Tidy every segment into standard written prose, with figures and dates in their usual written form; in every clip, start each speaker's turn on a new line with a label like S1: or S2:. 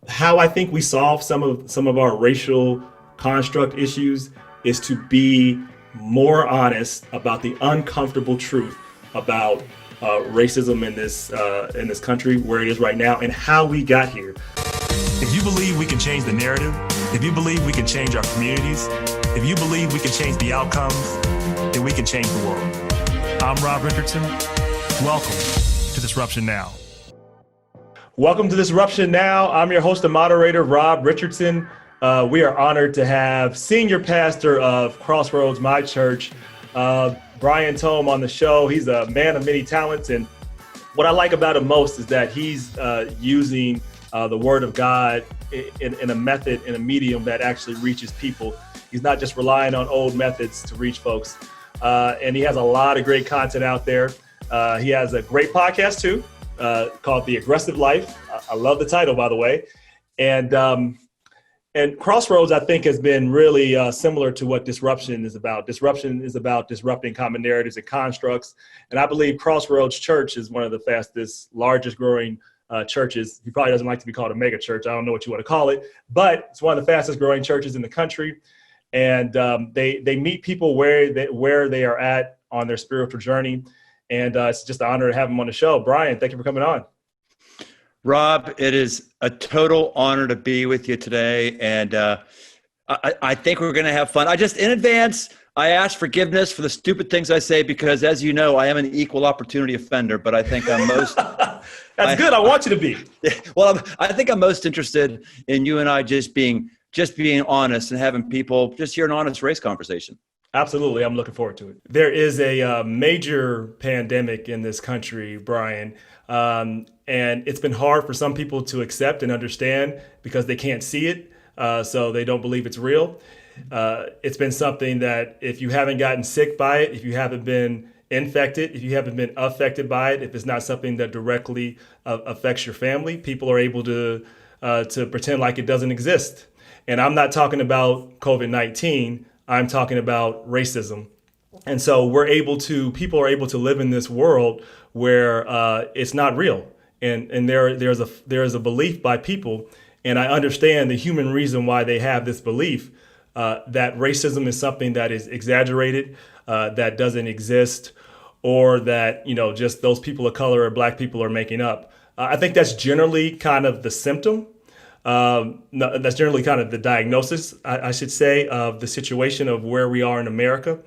S1: how I think we solve some of our racial construct issues is to be more honest about the uncomfortable truth about racism in this country, where it is right now, and how we got here. If you believe we can change the narrative, if you believe we can change our communities, if you believe we can change the outcomes, then we can change the world. I'm Rob Richardson. Welcome to Disruption Now. Welcome to Disruption Now. I'm your host and moderator, Rob Richardson. We are honored to have senior pastor of Crossroads, my church, Brian Tome, on the show. He's a man of many talents, and what I like about him most is that he's using the Word of God in a method, in a medium that actually reaches people. He's not just relying on old methods to reach folks, and he has a lot of great content out there. He has a great podcast too, called The Aggressive Life. I love the title, by the way. And Crossroads, I think, has been really similar to what Disruption is about. Disruption is about disrupting common narratives and constructs. And I believe Crossroads Church is one of the fastest, largest growing churches. He probably doesn't like to be called a mega church. I don't know what you want to call it, but it's one of the fastest growing churches in the country. And they meet people where they are at on their spiritual journey. And it's just an honor to have him on the show. Brian, thank you for coming on.
S2: Rob, it is a total honor to be with you today. And I think we're going to have fun. In advance, I ask forgiveness for the stupid things I say, because as you know, I am an equal opportunity offender, but I think I'm most...
S1: That's good. I want you to be.
S2: Well, I think I'm most interested in you and I just being honest and having people just hear an honest race conversation.
S1: Absolutely. I'm looking forward to it. There is a major pandemic in this country, Brian, and it's been hard for some people to accept and understand because they can't see it, so they don't believe it's real. It's been something that if you haven't gotten sick by it, if you haven't been infected, if you haven't been affected by it, if it's not something that directly affects your family, people are able to pretend like it doesn't exist. And I'm not talking about COVID-19. I'm talking about racism. And so people are able to live in this world where it's not real. And there's a belief by people, and I understand the human reason why they have this belief, that racism is something that is exaggerated, that doesn't exist, or that, just those people of color or Black people are making up. I think that's generally kind of the symptom. No, that's generally kind of the diagnosis, I should say, of the situation of where we are in America.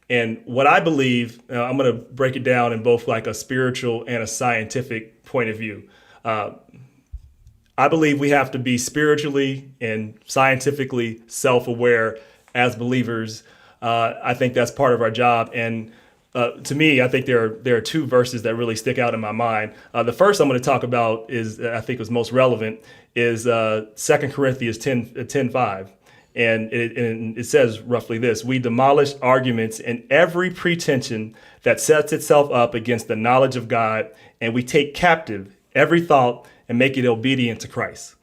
S1: And what I believe, I'm going to break it down in both like a spiritual and a scientific point of view. I believe we have to be spiritually and scientifically self-aware as believers. I think that's part of our job. And to me, I think there are two verses that really stick out in my mind. The first I'm going to talk about is, I think was most relevant, is 2 Corinthians 10:5. And it says roughly this: we demolish arguments and every pretension that sets itself up against the knowledge of God, and we take captive every thought and make it obedient to Christ.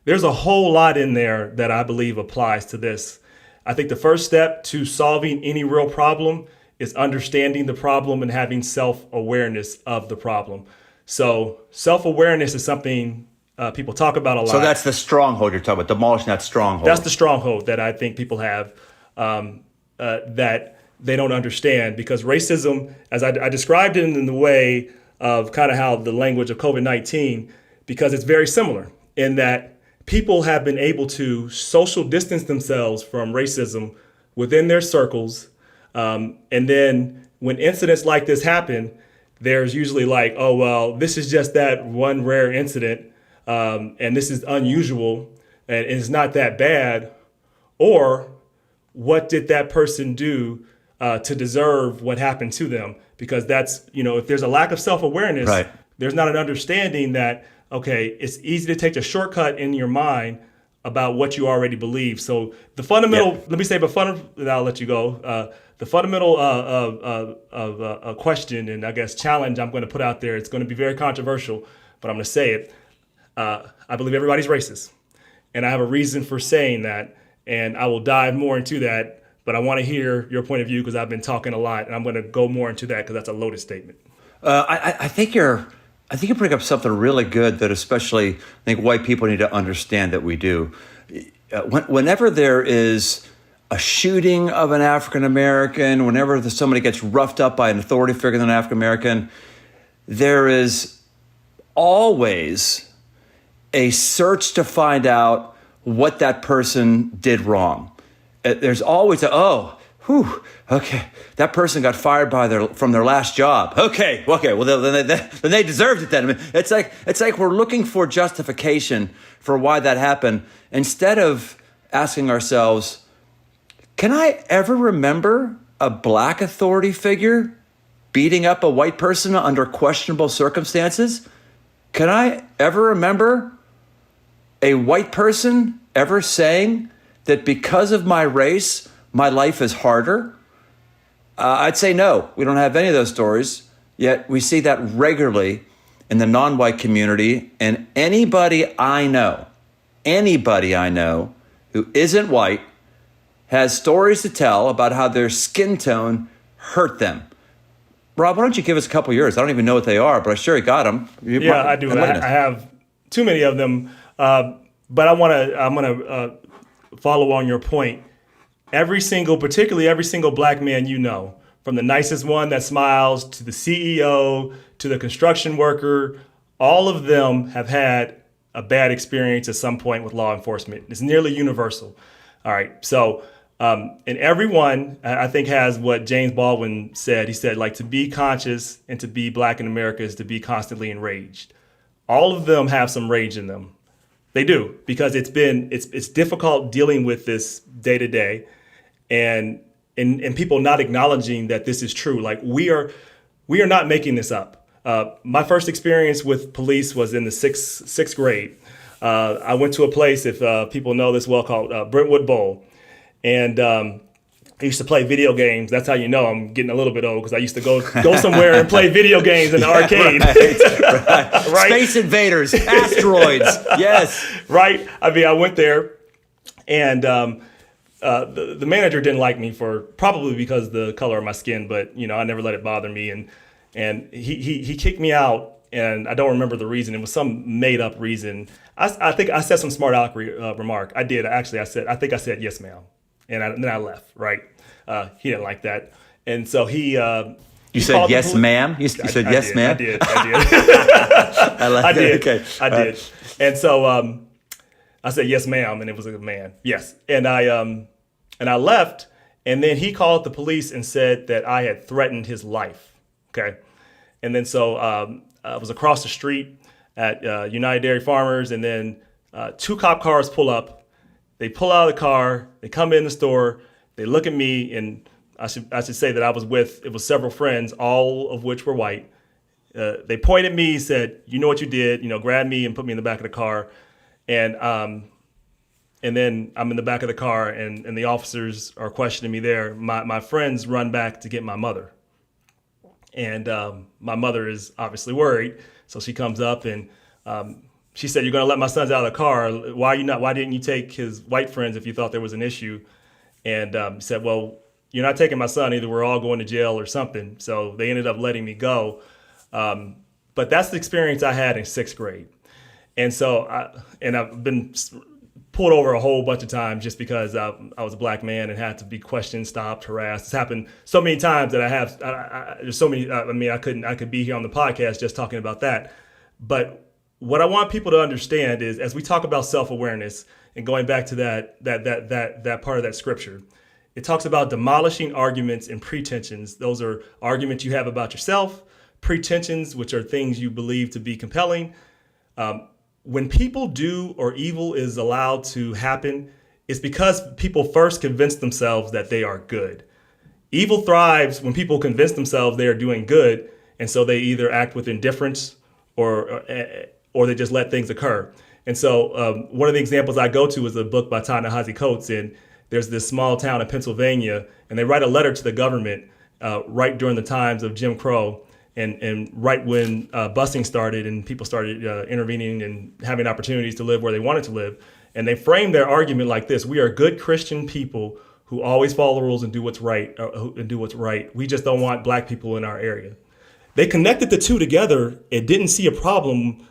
S1: There's a whole lot in there that I believe applies to this. I think the first step to solving any real problem is understanding the problem and having self-awareness of the problem. So self-awareness is something people talk about a lot.
S2: So that's the stronghold you're talking about, demolishing that stronghold.
S1: That's the stronghold that I think people have that they don't understand, because racism, as I described it in the way of kind of how the language of COVID-19, because it's very similar in that people have been able to social distance themselves from racism within their circles. And then when incidents like this happen, there's usually like, oh, well, this is just that one rare incident. And this is unusual and it's not that bad. Or what did that person do to deserve what happened to them? Because that's, if there's a lack of self-awareness, right, there's not an understanding that, okay, it's easy to take a shortcut in your mind about what you already believe. So the fundamental, let me say, and I'll let you go. The fundamental question and I guess challenge I'm going to put out there, it's going to be very controversial, but I'm going to say it. I believe everybody's racist, and I have a reason for saying that, and I will dive more into that, but I want to hear your point of view because I've been talking a lot, and I'm going to go more into that because that's a loaded statement.
S2: I think you're I think you bring up something really good that especially I think white people need to understand that we do. Whenever there is a shooting of an African American, whenever somebody gets roughed up by an authority figure than an African American, there is always a search to find out what that person did wrong. There's always okay, that person got fired from their last job. Okay, well then they deserved it then. I mean, it's like we're looking for justification for why that happened instead of asking ourselves, can I ever remember a black authority figure beating up a white person under questionable circumstances? Can I ever remember a white person ever saying that because of my race, my life is harder? I'd say no. We don't have any of those stories, yet we see that regularly in the non-white community. And anybody I know who isn't white has stories to tell about how their skin tone hurt them. Rob, why don't you give us a couple yours? I don't even know what they are, but I'm sure you got them.
S1: I do. I have too many of them, but I'm gonna follow on your point. Particularly every single black man you know, from the nicest one that smiles to the CEO to the construction worker, all of them have had a bad experience at some point with law enforcement. It's nearly universal. All right, so. And everyone, I think, has what James Baldwin said. He said, like, to be conscious and to be black in America is to be constantly enraged. All of them have some rage in them. They do, because it's difficult dealing with this day to day, and people not acknowledging that this is true. Like, we are not making this up. My first experience with police was in the sixth grade. I went to a place, if people know this well, called Brentwood Bowl. And I used to play video games. That's how you know I'm getting a little bit old, because I used to go somewhere and play video games in the arcade.
S2: Right. Space Invaders, asteroids. Yes.
S1: Right. I mean, I went there, and the manager didn't like me probably because of the color of my skin, but I never let it bother me. And he kicked me out, and I don't remember the reason. It was some made up reason. I think I said some smart aleck remark. I did actually. I think I said yes, ma'am. And then I left, right? He didn't like that. And so he...
S2: You said yes, ma'am? You said yes, ma'am?
S1: I did.
S2: I did. Okay.
S1: I did. And so I said yes, ma'am, and it was a man. Yes. And I left, and then he called the police and said that I had threatened his life. Okay. And then so I was across the street at United Dairy Farmers, and then 2 cop cars pull up. They pull out of the car, they come in the store, they look at me, and I should say that it was several friends, all of which were white. They pointed at me, said, "You know what you did," grabbed me and put me in the back of the car. And then I'm in the back of the car, and the officers are questioning me there. My friends run back to get my mother. And my mother is obviously worried, so she comes up and she said, "You're going to let my sons out of the car. Why didn't you take his white friends if you thought there was an issue?" And he said, "Well, you're not taking my son. Either we're all going to jail or something." So they ended up letting me go. But that's the experience I had in 6th grade. And so I've been pulled over a whole bunch of times just because I was a black man and had to be questioned, stopped, harassed. It's happened so many times that there's so many. I could be here on the podcast just talking about that. But what I want people to understand is, as we talk about self-awareness and going back to that part of that scripture, it talks about demolishing arguments and pretensions. Those are arguments you have about yourself, pretensions, which are things you believe to be compelling. When people do or evil is allowed to happen, it's because people first convince themselves that they are good. Evil thrives when people convince themselves they are doing good, and so they either act with indifference or they just let things occur. And so one of the examples I go to is a book by Ta-Nehisi Coates, and there's this small town in Pennsylvania, and they write a letter to the government right during the times of Jim Crow, and right when busing started and people started intervening and having opportunities to live where they wanted to live. And they frame their argument like this: we are good Christian people who always follow the rules and do what's right. We just don't want black people in our area. They connected the two together and didn't see a problem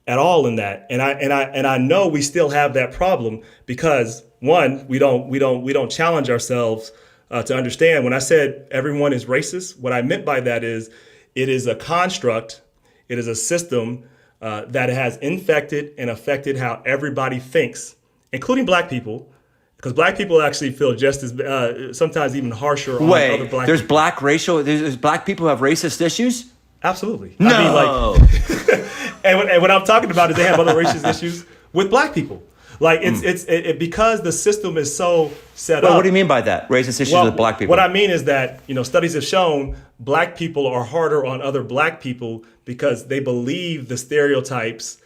S1: at all in that. And I know we still have that problem because one, we don't challenge ourselves to understand. When I said everyone is racist, what I meant by that is it is a construct, it is a system that has infected and affected how everybody thinks, including black people, because black people actually feel just as sometimes even harsher on other black
S2: there's
S1: people.
S2: There's black people who have racist issues?
S1: Absolutely.
S2: No.
S1: I mean, like, and what I'm talking about is they have other racist issues with black people. Like it's because the system is so set up.
S2: What do you mean by that? Racist issues with black people?
S1: What I mean is that, studies have shown black people are harder on other black people because they believe the stereotypes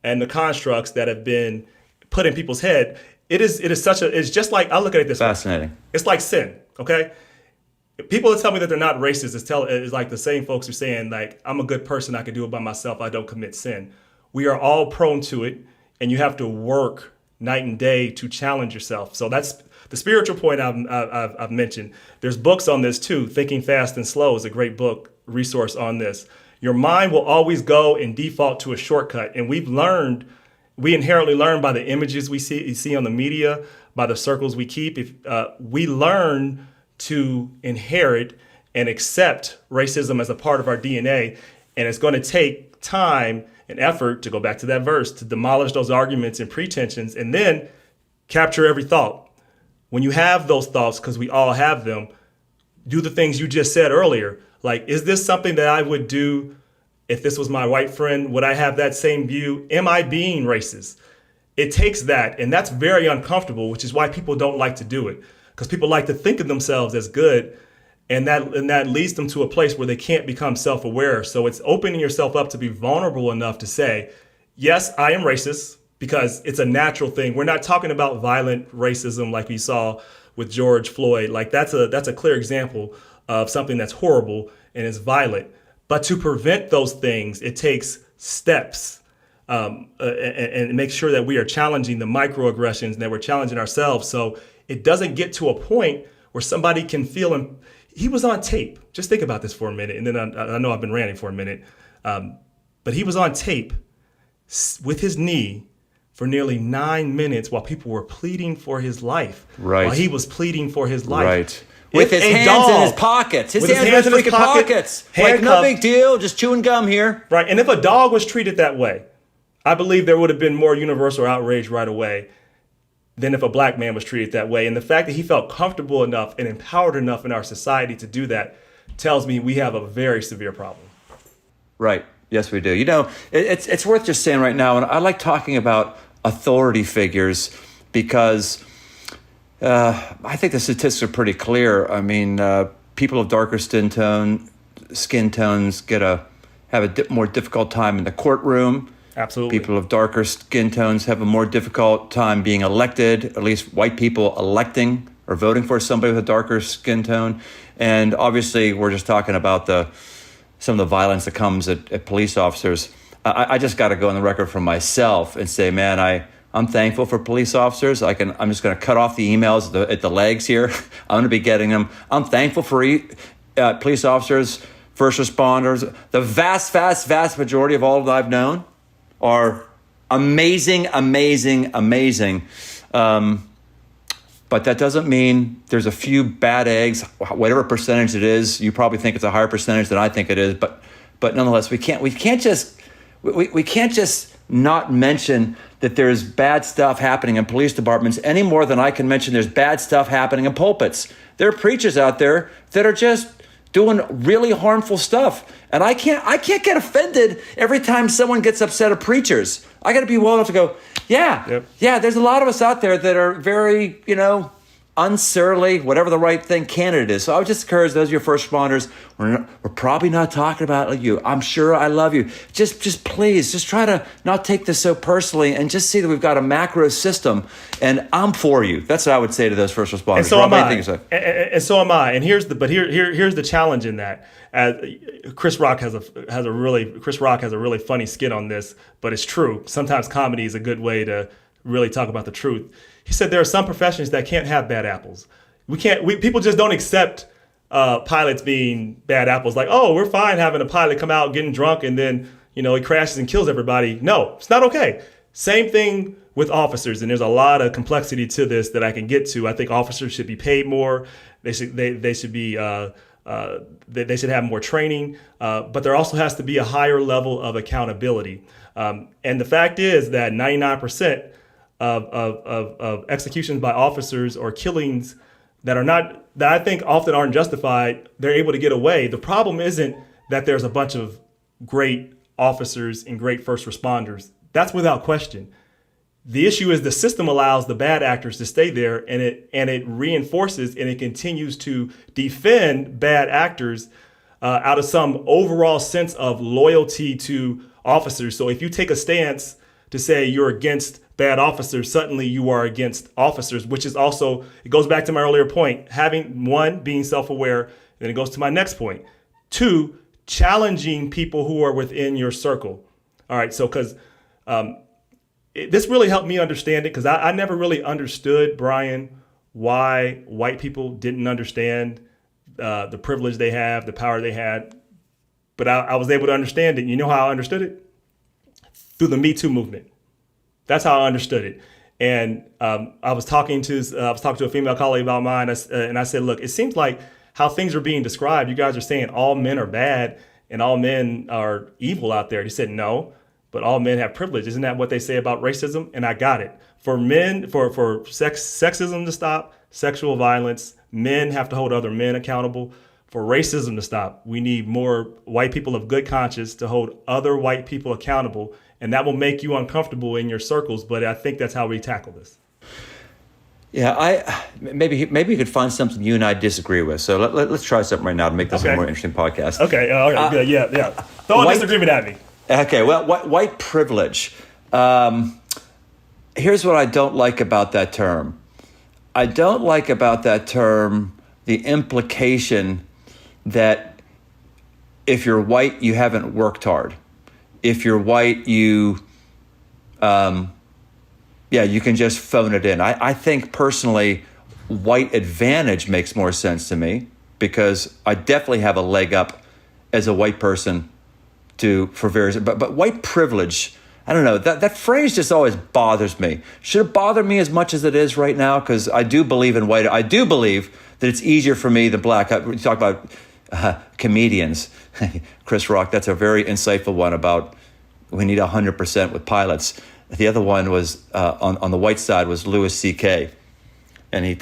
S1: and the constructs that have been put in people's head. It's just like, I look at it this way.
S2: Fascinating.
S1: It's like sin, okay? People that tell me that they're not racist is like the same folks who are saying, like, I'm a good person, I can do it by myself, I don't commit sin. We are all prone to it, and you have to work night and day to challenge yourself. So that's the spiritual point I've mentioned. There's books on this too. Thinking Fast and Slow is a great book resource on this. Your mind will always go and default to a shortcut. And we inherently learn by the images we see on the media, by the circles we keep. If we learn to inherit and accept racism as a part of our DNA, and it's going to take time and effort, to go back to that verse, to demolish those arguments and pretensions and then capture every thought. When you have those thoughts, because we all have them, do the things you just said earlier. Like, is this something that I would do if this was my white friend? Would I have that same view? Am I being racist? It takes that, and that's very uncomfortable, which is why people don't like to do it, because people like to think of themselves as good. And that leads them to a place where they can't become self-aware. So it's opening yourself up to be vulnerable enough to say, yes, I am racist, because it's a natural thing. We're not talking about violent racism like we saw with George Floyd. Like that's a clear example of something that's horrible and is violent. But to prevent those things, it takes steps and make sure that we are challenging the microaggressions and that we're challenging ourselves. So it doesn't get to a point where somebody can feel he was on tape. Just think about this for a minute. And then I know I've been ranting for a minute. But he was on tape with his knee for nearly 9 minutes while people were pleading for his life.
S2: Right.
S1: While he was pleading for his life.
S2: Right. With his hands in his pockets. His hands in his pockets. Like, no big deal, just chewing gum here.
S1: Right. And if a dog was treated that way, I believe there would have been more universal outrage right away than if a black man was treated that way. And the fact that he felt comfortable enough and empowered enough in our society to do that tells me we have a very severe problem.
S2: Right. Yes, we do. It's worth just saying right now, and I like talking about authority figures because I think the statistics are pretty clear. I mean, people of darker skin tones have a more difficult time in the courtroom.
S1: Absolutely.
S2: People of darker skin tones have a more difficult time being elected, at least white people electing or voting for somebody with a darker skin tone. And obviously, we're just talking about some of the violence that comes at police officers. I just got to go on the record for myself and say, man, I'm thankful for police officers. I'm just going to cut off the emails at the legs here. I'm going to be getting them. I'm thankful for police officers, first responders. The vast, vast, vast majority of all that I've known are amazing. But that doesn't mean there's a few bad eggs, whatever percentage it is. You probably think it's a higher percentage than I think it is, but nonetheless, we can't just not mention that there's bad stuff happening in police departments any more than I can mention there's bad stuff happening in pulpits. There are preachers out there that are just doing really harmful stuff. And I can't get offended every time someone gets upset at preachers. I got to be well enough to go, yeah, there's a lot of us out there that are very, unsurly, whatever the right thing candidate is. So I would just encourage those of your first responders, we're probably not talking about you. I'm sure I love you. Just please, just try to not take this so personally and just see that we've got a macro system and I'm for you. That's what I would say to those first responders.
S1: And so am I. And so am I. And here's the challenge in that. Chris Rock has a really funny skit on this, but it's true. Sometimes comedy is a good way to really talk about the truth. He said there are some professions that can't have bad apples. People just don't accept pilots being bad apples. Like, oh, we're fine having a pilot come out getting drunk and then, he crashes and kills everybody. No, it's not okay. Same thing with officers. And there's a lot of complexity to this that I can get to. I think officers should be paid more. They should be they should have more training. But there also has to be a higher level of accountability. And the fact is that 99% of executions by officers or killings that I think often aren't justified, they're able to get away. The problem isn't that there's a bunch of great officers and great first responders. That's without question. The issue is the system allows the bad actors to stay there, and it reinforces and it continues to defend bad actors out of some overall sense of loyalty to officers. So if you take a stance to say you're against bad officers, suddenly you are against officers, which is also, it goes back to my earlier point, having one, being self-aware, then it goes to my next point. Two, challenging people who are within your circle. All right, so because this really helped me understand it, because I never really understood, Brian, why white people didn't understand the privilege they have, the power they had. But I was able to understand it. You know how I understood it? Through the Me Too movement. That's how I understood it. And I was talking to a female colleague about mine, and I said, look, it seems like how things are being described, you guys are saying all men are bad and all men are evil out there. He said, no, but all men have privilege. Isn't that what they say about racism? And I got it. For men, for sexism to stop, sexual violence, men have to hold other men accountable. For racism to stop, we need more white people of good conscience to hold other white people accountable. And that will make you uncomfortable in your circles. But I think that's how we tackle this.
S3: Yeah, maybe you could find something you and I disagree with. So let's try something right now to make this a more interesting podcast.
S1: Okay, all right, good, yeah. Throw a disagreement at me.
S3: Okay, well, white privilege. Here's what I don't like about that term. I don't like about that term the implication that if you're white, you haven't worked hard. If you're white, you can just phone it in. I think personally, white advantage makes more sense to me because I definitely have a leg up as a white person for various, but white privilege, I don't know, that phrase just always bothers me. Should it bother me as much as it is right now? Because I do believe in white. I do believe that it's easier for me than black. We talk about comedians. Chris Rock, that's a very insightful one about we need 100% with pilots. The other one was on the white side was Louis C.K. And he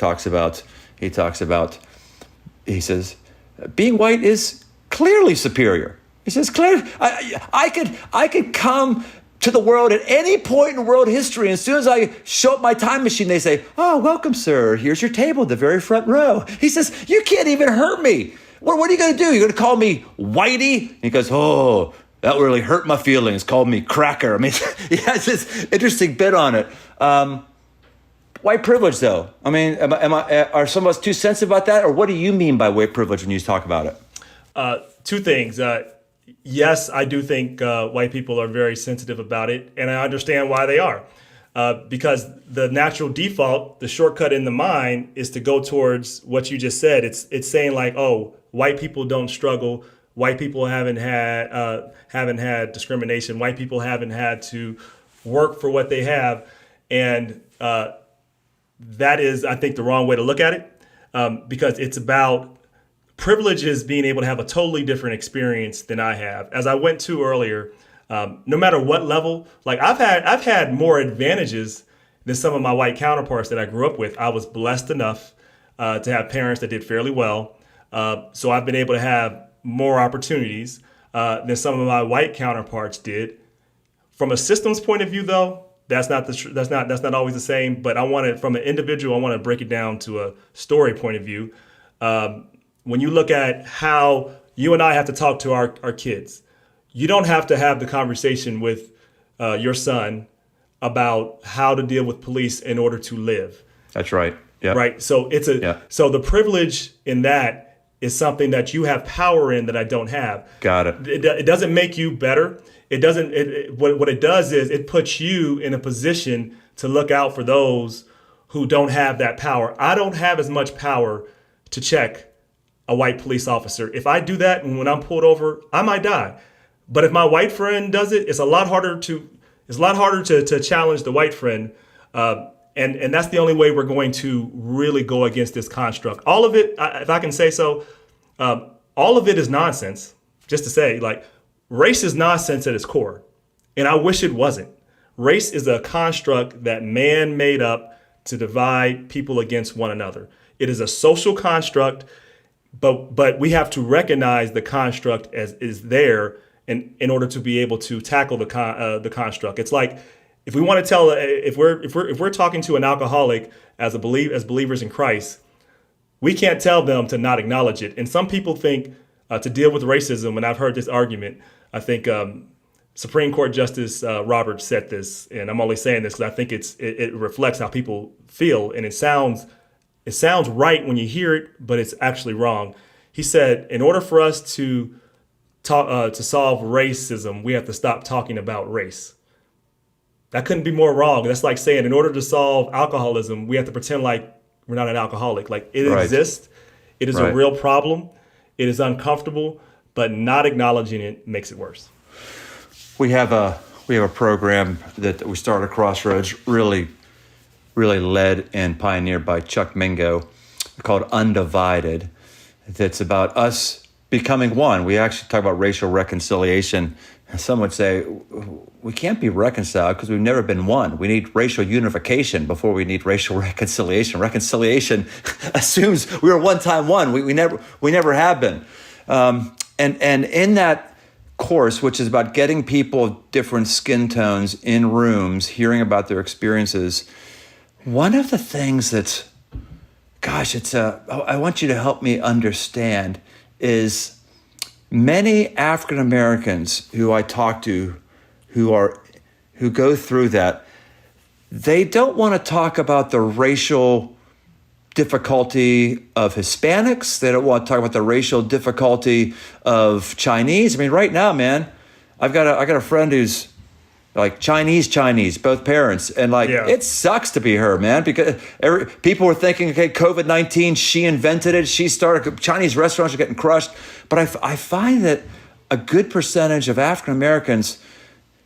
S3: says, being white is clearly superior. He says, clearly, I could come to the world at any point in world history. And as soon as I show up my time machine, they say, oh, welcome, sir. Here's your table, the very front row. He says, you can't even hurt me. What are you going to do? You're going to call me whitey? And he goes, oh, that really hurt my feelings. Called me cracker. I mean, he has this interesting bit on it. White privilege, though. I mean, are some of us too sensitive about that? Or what do you mean by white privilege when you talk about it?
S1: Two things. Yes, I do think white people are very sensitive about it, and I understand why they are. Because the natural default, the shortcut in the mind, is to go towards what you just said. It's saying like, oh, white people don't struggle. White people haven't had discrimination. White people haven't had to work for what they have, and that is, I think, the wrong way to look at it, because it's about privilege is being able to have a totally different experience than I have. As I went to earlier, no matter what level, like I've had more advantages than some of my white counterparts that I grew up with. I was blessed enough to have parents that did fairly well, so I've been able to have more opportunities than some of my white counterparts did. From a systems point of view, though, that's not always the same. But I want to, from an individual, I want to break it down to a story point of view. When you look at how you and I have to talk to our kids, you don't have to have the conversation with your son about how to deal with police in order to live.
S3: That's right. Yeah.
S1: Right. So so the privilege in that is something that you have power in that I don't have.
S3: Got it.
S1: It doesn't make you better. It doesn't. What it does is it puts you in a position to look out for those who don't have that power. I don't have as much power to check a white police officer. If I do that and when I'm pulled over, I might die. But if my white friend does it, it's a lot harder to challenge the white friend. And that's the only way we're going to really go against this construct. All of it, if I can say so, all of it is nonsense. Just to say, like, race is nonsense at its core. And I wish it wasn't. Race is a construct that man made up to divide people against one another. It is a social construct, but we have to recognize the construct as is there in order to be able to tackle the construct. It's like, if we want to tell, if we're talking to an alcoholic as believers in Christ, we can't tell them to not acknowledge it. And some people think to deal with racism, and I've heard this argument. I think Supreme Court Justice Roberts said this, and I'm only saying this because I think it reflects how people feel, and it sounds right when you hear it, but it's actually wrong. He said, in order for us to solve racism, we have to stop talking about race. That couldn't be more wrong. That's like saying, in order to solve alcoholism, we have to pretend like we're not an alcoholic. Like, it exists. It is a real problem. It is uncomfortable, but not acknowledging it makes it worse.
S3: We have a program that we started at Crossroads, really led and pioneered by Chuck Mingo, called Undivided. That's about us becoming one. We actually talk about racial reconciliation. Some would say we can't be reconciled because we've never been one. We need racial unification before we need racial reconciliation. Reconciliation assumes we were one time one. We never have been. And in that course, which is about getting people of different skin tones in rooms, hearing about their experiences, one of the things that's, I want you to help me understand is many African Americans who I talk to who go through that, they don't want to talk about the racial difficulty of Hispanics. They don't want to talk about the racial difficulty of Chinese. I mean, right now, man, I got a friend who's like Chinese, both parents. And It sucks to be her, man, because people were thinking, okay, COVID-19, she invented it. She started, Chinese restaurants are getting crushed. But I find that a good percentage of African Americans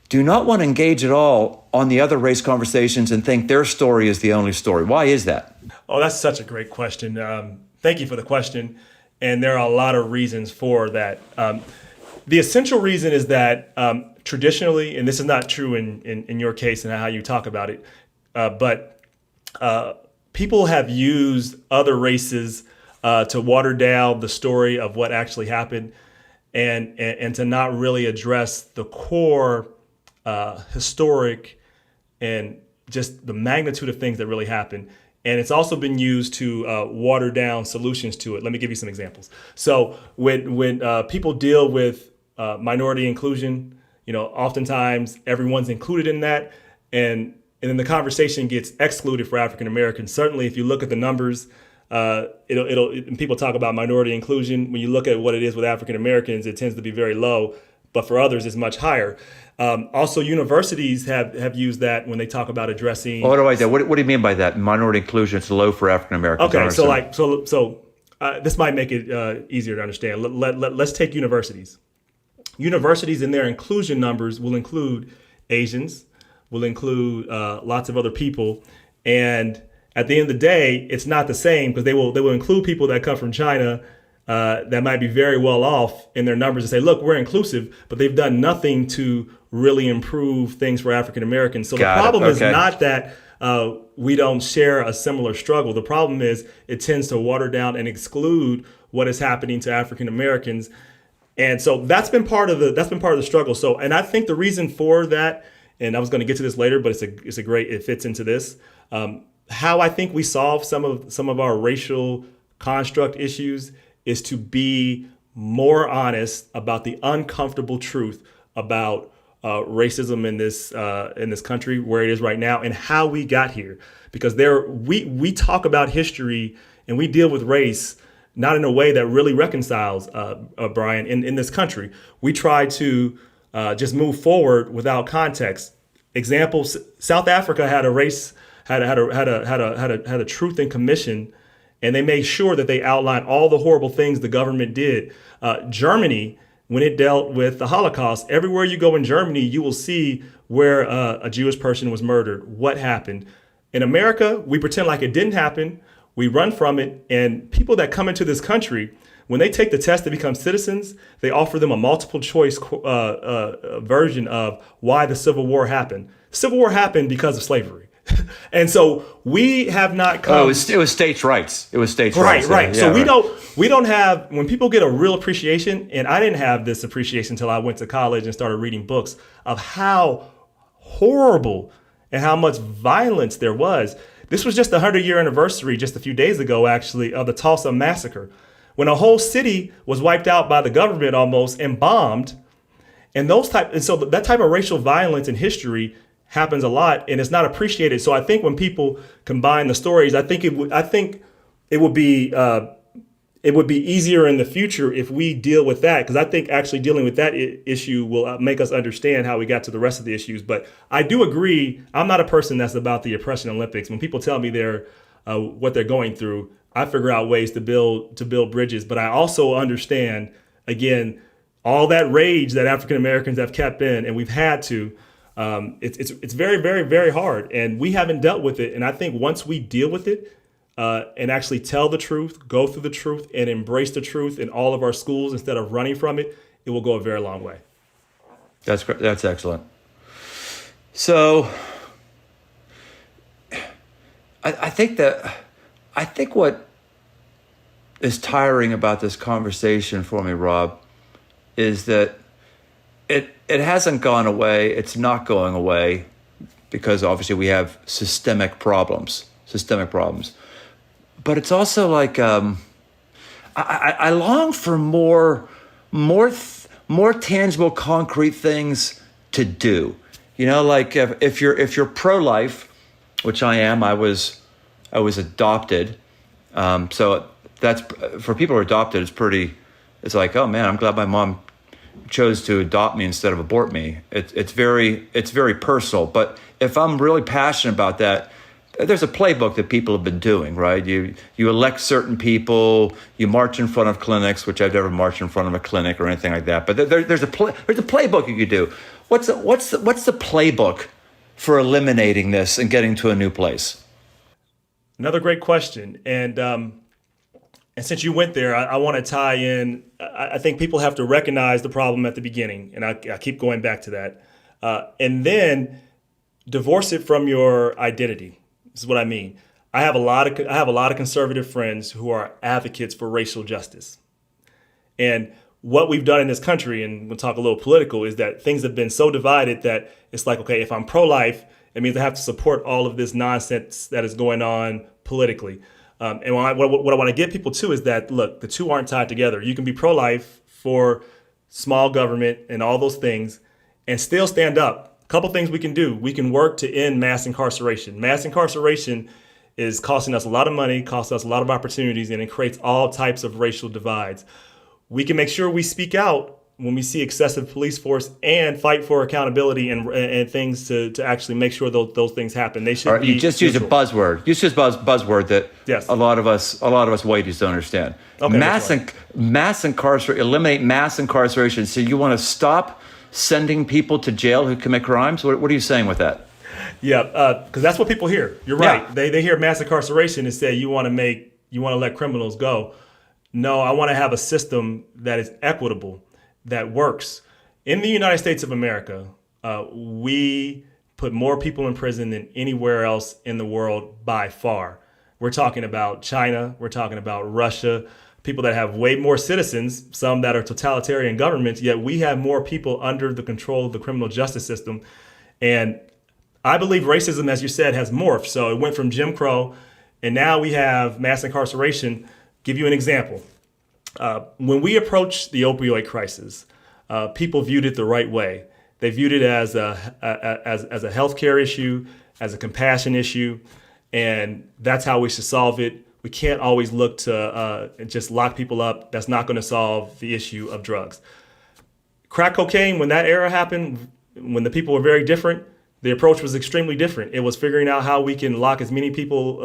S3: do not want to engage at all on the other race conversations and think their story is the only story. Why is that?
S1: Oh, that's such a great question. Thank you for the question. And there are a lot of reasons for that. The essential reason is that traditionally, and this is not true in your case and how you talk about it, but people have used other races to water down the story of what actually happened and to not really address the core historic and just the magnitude of things that really happened. And it's also been used to water down solutions to it. Let me give you some examples. So when people deal with minority inclusion, oftentimes everyone's included in that, and then the conversation gets excluded for African Americans. Certainly, if you look at the numbers, and people talk about minority inclusion. When you look at what it is with African Americans, it tends to be very low, but for others, it's much higher. Also, universities have used that when they talk about addressing.
S3: What do you mean by that? Minority inclusion is low for African Americans.
S1: Okay, so this might make it easier to understand. Let's take universities. Universities in their inclusion numbers will include Asians, will include lots of other people, and at the end of the day, it's not the same because they will include people that come from China that might be very well off in their numbers and say, look, we're inclusive, but they've done nothing to really improve things for African Americans. So the problem is not that we don't share a similar struggle. The problem is it tends to water down and exclude what is happening to African Americans. And so that's been part of the struggle. So, and I think the reason for that, and I was going to get to this later, but it fits into this. How I think we solve some of our racial construct issues is to be more honest about the uncomfortable truth about racism in this country, where it is right now, and how we got here. Because we talk about history and we deal with race not in a way that really reconciles, Brian, in this country. We try to just move forward without context. Examples: South Africa had a race. Had a truth and commission, And they made sure that they outlined all the horrible things the government did. Germany, when it dealt with the Holocaust, everywhere you go in Germany, you will see where a Jewish person was murdered, what happened. In America, we pretend like it didn't happen. We run from it. And people that come into this country, when they take the test to become citizens, they offer them a multiple choice version of why the Civil War happened. The Civil War happened because of slavery. And so we have not come.
S3: Oh, it was states' rights. It was states' rights.
S1: Right.
S3: Yeah,
S1: So
S3: right.
S1: we don't have, when people get a real appreciation, and I didn't have this appreciation until I went to college and started reading books of how horrible and how much violence there was. This was just the 100-year anniversary just a few days ago, actually, of the Tulsa massacre, when a whole city was wiped out by the government almost and bombed. And so that type of racial violence in history happens a lot, and it's not appreciated. So I think when people combine the stories, I think it would be easier in the future if we deal with that, because I think actually dealing with that issue will make us understand how we got to the rest of the issues. But I do agree. I'm not a person that's about the oppression Olympics. When people tell me what they're going through, I figure out ways to build bridges. But I also understand, again, all that rage that African Americans have kept in, and we've had to. It's very, very, very hard, and we haven't dealt with it. And I think once we deal with it and actually tell the truth, go through the truth, and embrace the truth in all of our schools instead of running from it, it will go a very long way.
S3: That's great. That's excellent. So I think what is tiring about this conversation for me, Rob, is that it hasn't gone away. It's not going away because obviously we have systemic problems. But it's also like I long for more tangible, concrete things to do. You know, like if you're pro-life, which I am. I was adopted, so that's for people who are adopted. It's like, oh man, I'm glad my mom chose to adopt me instead of abort me. It's very personal. But if I'm really passionate about that, there's a playbook that people have been doing, right? You elect certain people, you march in front of clinics, which I've never marched in front of a clinic or anything like that. But there's a playbook you could do. What's the playbook for eliminating this and getting to a new place?
S1: Another great question. And since you went there, I want to tie in. I think people have to recognize the problem at the beginning, and I keep going back to that, and then divorce it from your identity. This is what I mean. I have a lot of conservative friends who are advocates for racial justice, and what we've done in this country, and we'll talk a little political, is that things have been so divided that it's like, okay, if I'm pro-life, it means I have to support all of this nonsense that is going on politically. And what I want to get people to is that, look, the two aren't tied together. You can be pro-life for small government and all those things and still stand up. A couple things we can do. We can work to end mass incarceration. Mass incarceration is costing us a lot of money, costs us a lot of opportunities, and it creates all types of racial divides. We can make sure we speak out when we see excessive police force and fight for accountability and things to actually make sure those things happen. They should.
S3: All right, you just use a buzzword. You just buzzword that
S1: yes.
S3: a lot of us whiteys don't understand.
S1: Okay,
S3: eliminate mass incarceration. So you want to stop sending people to jail who commit crimes? What are you saying with that?
S1: Yeah, because that's what people hear. You're right.
S3: Yeah.
S1: They hear mass incarceration and say you want to let criminals go. No, I want to have a system that is equitable, that works. In the United States of America, we put more people in prison than anywhere else in the world by far. We're talking about China. We're talking about Russia, people that have way more citizens, some that are totalitarian governments, yet we have more people under the control of the criminal justice system. And I believe racism, as you said, has morphed. So it went from Jim Crow, and now we have mass incarceration. Give you an example. When we approached the opioid crisis, people viewed it the right way. They viewed it as a healthcare issue, as a compassion issue, and that's how we should solve it. We can't always look to just lock people up. That's not going to solve the issue of drugs. Crack cocaine, when that era happened, when the people were very different, the approach was extremely different. It was figuring out how we can lock as many people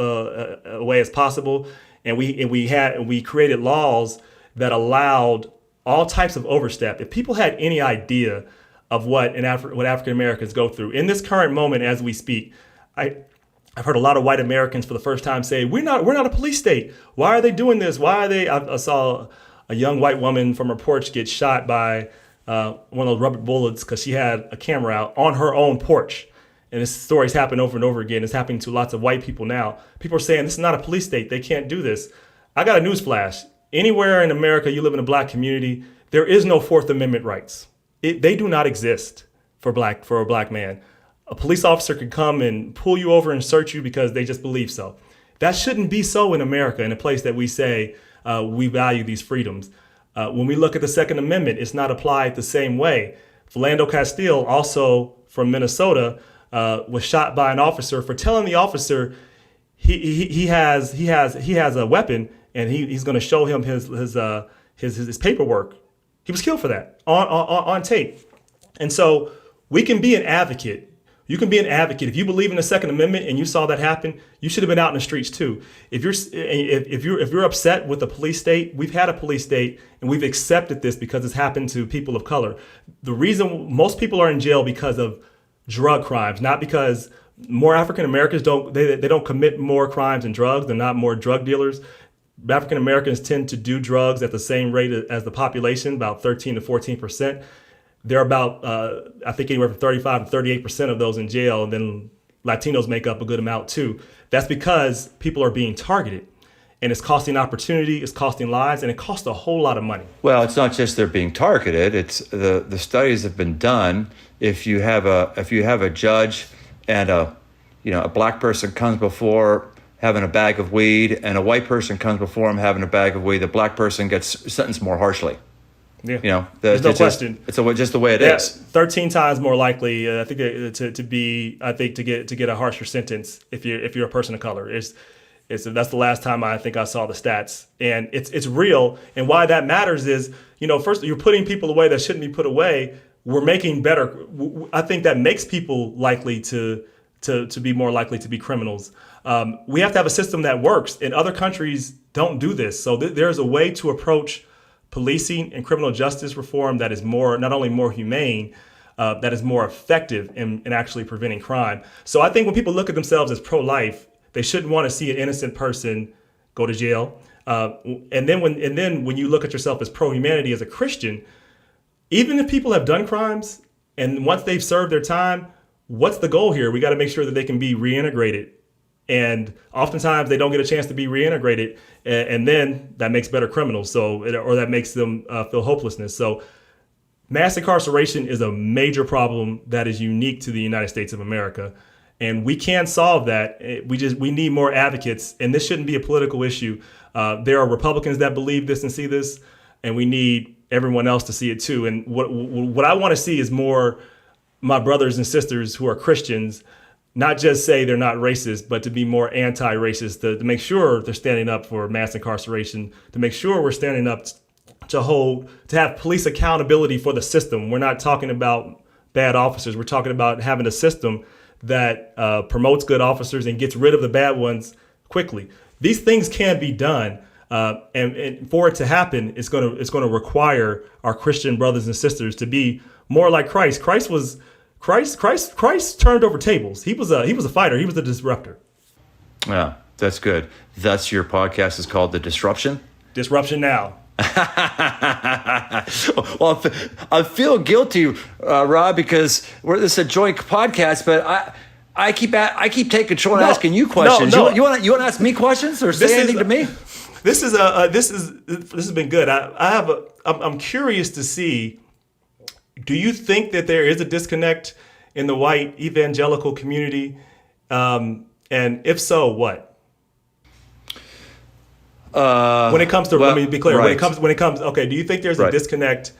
S1: away as possible and we created laws that allowed all types of overstep. If people had any idea of what African Americans go through in this current moment as we speak, I've heard a lot of white Americans for the first time say, we're not a police state. Why are they doing this? Why are they? I saw a young white woman from her porch get shot by one of those rubber bullets because she had a camera out on her own porch. And this story's happened over and over again. It's happening to lots of white people now. People are saying this is not a police state. They can't do this. I got a news flash. Anywhere in America you live in a black community, there is no Fourth Amendment rights. They do not exist for a black man. A police officer could come and pull you over and search you because they just believe so. That shouldn't be so in America, in a place that we say we value these freedoms. When we look at the Second Amendment, it's not applied the same way. Philando Castile, also from Minnesota, was shot by an officer for telling the officer he has a weapon and he's going to show him his paperwork. He was killed for that on tape. And so we can be an advocate. You can be an advocate. If you believe in the Second Amendment and you saw that happen, you should have been out in the streets too. If you're upset with the police state, we've had a police state and we've accepted this because it's happened to people of color. The reason most people are in jail because of drug crimes, not because more African Americans don't commit more crimes and drugs. They're not more drug dealers. African Americans tend to do drugs at the same rate as the population, about 13 to 14%. They're about, I think, anywhere from 35 to 38% of those in jail. And then Latinos make up a good amount, too. That's because people are being targeted. And it's costing opportunity, it's costing lives, and it costs a whole lot of money.
S3: Well, it's not just they're being targeted. It's the studies have been done. If you have a judge and a black person comes before having a bag of weed and a white person comes before him having a bag of weed, the black person gets sentenced more harshly.
S1: Yeah, there's no question.
S3: It's just the way it is.
S1: 13 times more likely, I think, to get a harsher sentence if you're a person of color. That's the last time I think I saw the stats, and it's real. And why that matters is, first you're putting people away that shouldn't be put away. We're making better. I think that makes people likely to be more likely to be criminals. We have to have a system that works, and other countries don't do this. So there's a way to approach policing and criminal justice reform that is not only more humane, that is more effective in actually preventing crime. So I think when people look at themselves as pro-life, they shouldn't want to see an innocent person go to jail. And then when you look at yourself as pro-humanity as a Christian, even if people have done crimes and once they've served their time, what's the goal here? We got to make sure that they can be reintegrated. And oftentimes they don't get a chance to be reintegrated, and then that makes better criminals. Or that makes them feel hopelessness. So mass incarceration is a major problem that is unique to the United States of America. And we can solve that. We need more advocates, and this shouldn't be a political issue. There are Republicans that believe this and see this, and we need everyone else to see it too. And what I want to see is more my brothers and sisters who are Christians not just say they're not racist, but to be more anti-racist, to make sure they're standing up for mass incarceration, to make sure we're standing up to have police accountability for the system. We're not talking about bad officers. We're talking about having a system that promotes good officers and gets rid of the bad ones quickly. These things can be done. And for it to happen, it's going to require our Christian brothers and sisters to be more like Christ. Christ turned over tables. He was a fighter. He was a disruptor.
S3: Yeah, that's good. That's your podcast is called The Disruption?
S1: Disruption Now.
S3: Well, I feel guilty, Rob, because this is a joint podcast, but I keep taking control and asking you questions.
S1: No.
S3: You want to ask me questions or say anything to me?
S1: This has been good. I'm curious to see. Do you think that there is a disconnect in the white evangelical community? And if so, what? When it comes to, let me be clear.
S3: Right.
S1: When it comes, okay. Do you think there's a disconnect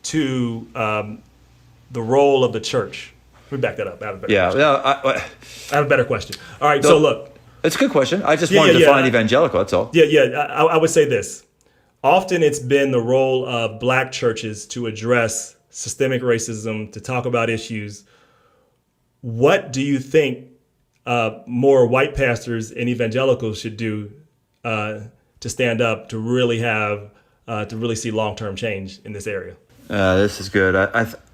S1: to the role of the church? Let me back that up. I have a better question. All right. So look,
S3: it's a good question. I just wanted to define evangelical. That's all.
S1: I would say this. Often it's been the role of black churches to address systemic racism, to talk about issues. What do you think more white pastors and evangelicals should do to stand up to really have to really see long-term change in this area.
S3: This is good.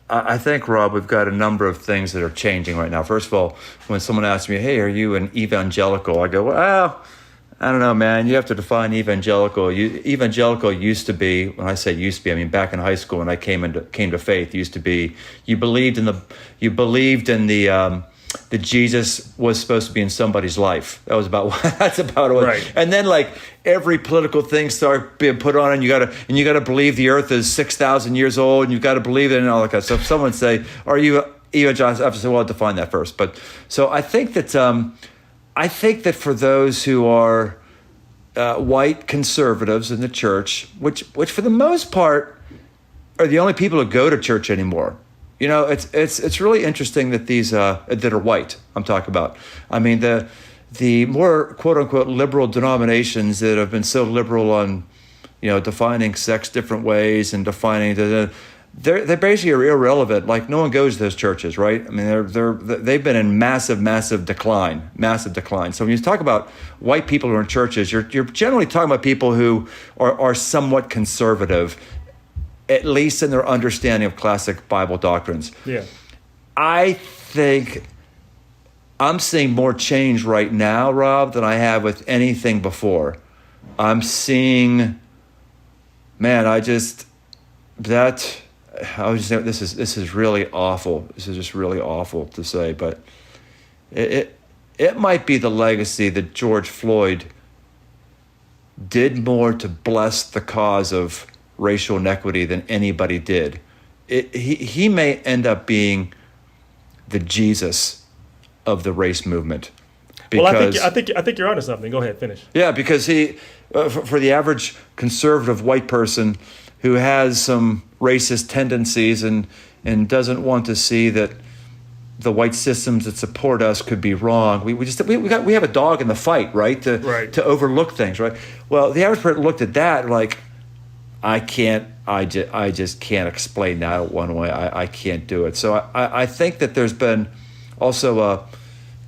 S3: I think, Rob, we've got a number of things that are changing right now. First of all, when someone asks me, "Hey, are you an evangelical?" I go, "Well, I don't know, man. You have to define evangelical. Evangelical used to be, when I say used to be, I mean back in high school when I came to faith. Used to be you believed in that Jesus was supposed to be in somebody's life. That was about that's about it.
S1: Right.
S3: And then like every political thing started being put on, and you gotta believe the earth is 6,000 years old, and you've got to believe it and all that kind of stuff. Someone would say, "Are you evangelical?" I have to say, "Well, define that first." But so I think that for those who are white conservatives in the church, which for the most part are the only people who go to church anymore. You know, it's really interesting that these that are white, I'm talking about. I mean, the more quote unquote liberal denominations that have been so liberal on, defining sex different ways and defining they basically are irrelevant. Like no one goes to those churches, right? I mean, they've been in massive decline. So when you talk about white people who are in churches, you're generally talking about people who are somewhat conservative, at least in their understanding of classic Bible doctrines.
S1: Yeah.
S3: I think I'm seeing more change right now, Rob, than I have with anything before. I'm seeing, man, this is really awful. This is just really awful to say, but it might be the legacy that George Floyd did more to bless the cause of racial inequity than anybody did. He may end up being the Jesus of the race movement.
S1: Because, well, I think you're onto something. Go ahead, finish.
S3: Yeah, because he, for the average conservative white person who has some racist tendencies and doesn't want to see that the white systems that support us could be wrong. We have a dog in the fight, right? To overlook things, right? Well, the average person looked at that like, I just can't explain that one way. I can't do it. So I think that there's been also a